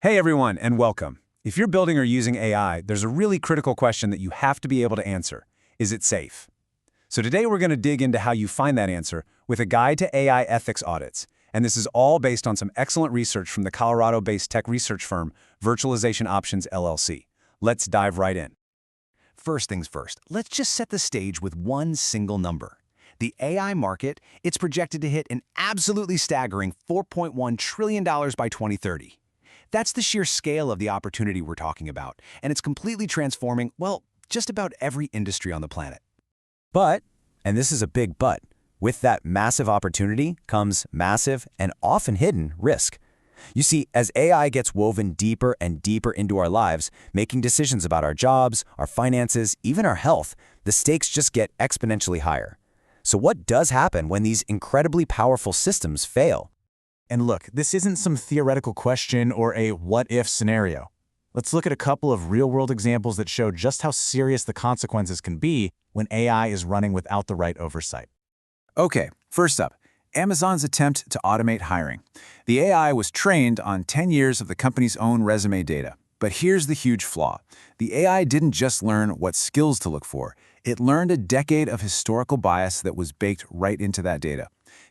Hey everyone, and welcome. If you're building or using AI, there's a really critical question that you have to be able to answer. Is it safe? So today we're going to dig into how you find that answer with a guide to AI ethics audits. And this is all based on some excellent research from the Colorado-based tech research firm, Virtualization Options LLC. Let's dive right in. First things first, let's just set the stage with one single number. The AI market, it's projected to hit an absolutely staggering $4.1 trillion by 2030. That's the sheer scale of the opportunity we're talking about, and it's completely transforming, well, just about every industry on the planet. But, and this is a big but, with that massive opportunity comes massive and often hidden risk. You see, as AI gets woven deeper and deeper into our lives, making decisions about our jobs, our finances, even our health, the stakes just get exponentially higher. So what does happen when these incredibly powerful systems fail? And look, this isn't some theoretical question or a what-if scenario. Let's look at a couple of real-world examples that show just how serious the consequences can be when AI is running without the right oversight. Okay, first up, Amazon's attempt to automate hiring. The AI was trained on 10 years of the company's own resume data. But here's the huge flaw. The AI didn't just learn what skills to look for. It learned a decade of historical bias that was baked right into that data.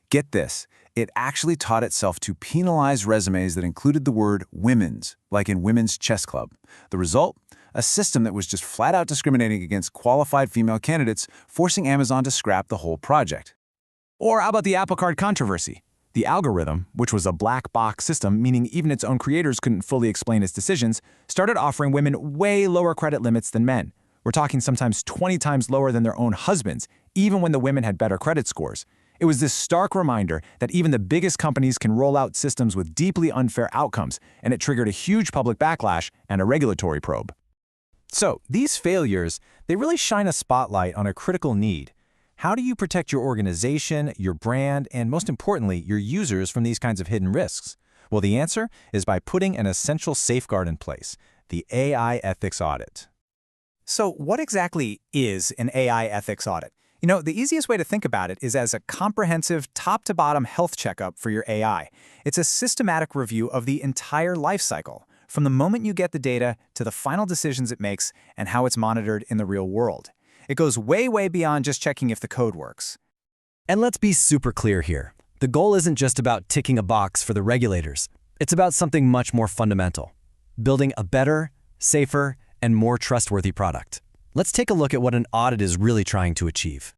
Get this, it actually taught itself to penalize resumes that included the word women's, like in Women's Chess Club. The result? A system that was just flat out discriminating against qualified female candidates, forcing Amazon to scrap the whole project. Or how about the Apple Card controversy? The algorithm, which was a black box system, meaning even its own creators couldn't fully explain its decisions, started offering women way lower credit limits than men. We're talking sometimes 20 times lower than their own husbands, even when the women had better credit scores. It was this stark reminder that even the biggest companies can roll out systems with deeply unfair outcomes, and it triggered a huge public backlash and a regulatory probe. So, these failures, they really shine a spotlight on a critical need. How do you protect your organization, your brand, and most importantly, your users from these kinds of hidden risks? Well, the answer is by putting an essential safeguard in place, the AI ethics audit. So what exactly is an AI ethics audit? You know, the easiest way to think about it is as a comprehensive top-to-bottom health checkup for your AI. It's a systematic review of the entire life cycle, from the moment you get the data to the final decisions it makes and how it's monitored in the real world. It goes way, way beyond just checking if the code works. And let's be super clear here. The goal isn't just about ticking a box for the regulators. It's about something much more fundamental: building a better, safer, and more trustworthy product. Let's take a look at what an audit is really trying to achieve.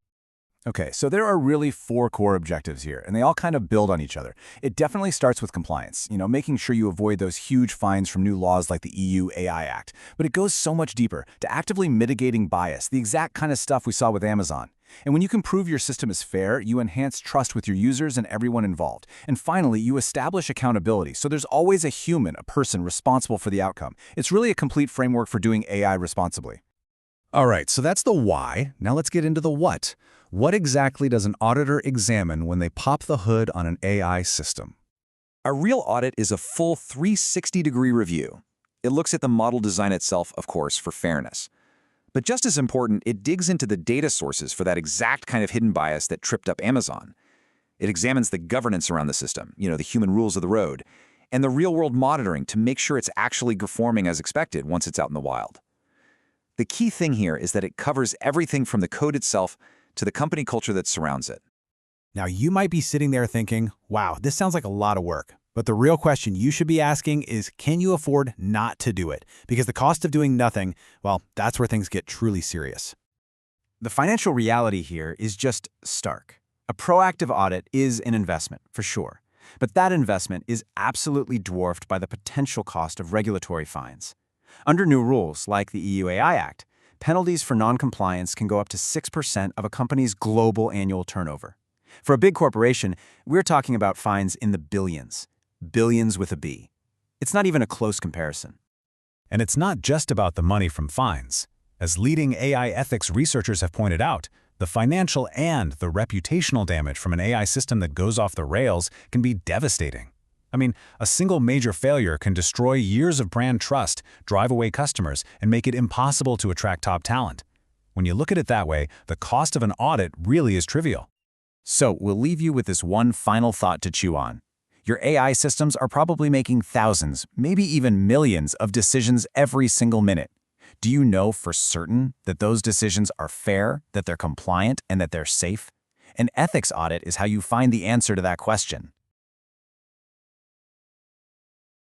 Okay, so there are really 4 core objectives here, and they all kind of build on each other. It definitely starts with compliance, making sure you avoid those huge fines from new laws like the EU AI Act. But it goes so much deeper, to actively mitigating bias, the exact kind of stuff we saw with Amazon. And when you can prove your system is fair, you enhance trust with your users and everyone involved. And finally, you establish accountability, so there's always a human, a person, responsible for the outcome. It's really a complete framework for doing AI responsibly. All right, so that's the why. Now let's get into the what. What exactly does an auditor examine when they pop the hood on an AI system? A real audit is a full 360-degree review. It looks at the model design itself, of course, for fairness. But just as important, it digs into the data sources for that exact kind of hidden bias that tripped up Amazon. It examines the governance around the system, the human rules of the road, and the real-world monitoring to make sure it's actually performing as expected once it's out in the wild. The key thing here is that it covers everything from the code itself to the company culture that surrounds it. Now, you might be sitting there thinking, wow, this sounds like a lot of work. But the real question you should be asking is, can you afford not to do it? Because the cost of doing nothing, well, that's where things get truly serious. The financial reality here is just stark. A proactive audit is an investment, for sure. But that investment is absolutely dwarfed by the potential cost of regulatory fines. Under new rules, like the EU AI Act, penalties for non-compliance can go up to 6% of a company's global annual turnover. For a big corporation, we're talking about fines in the billions. Billions with a B. It's not even a close comparison. And it's not just about the money from fines. As leading AI ethics researchers have pointed out, the financial and the reputational damage from an AI system that goes off the rails can be devastating. I mean, a single major failure can destroy years of brand trust, drive away customers, and make it impossible to attract top talent. When you look at it that way, the cost of an audit really is trivial. So we'll leave you with this one final thought to chew on. Your AI systems are probably making thousands, maybe even millions of decisions every single minute. Do you know for certain that those decisions are fair, that they're compliant, and that they're safe? An ethics audit is how you find the answer to that question.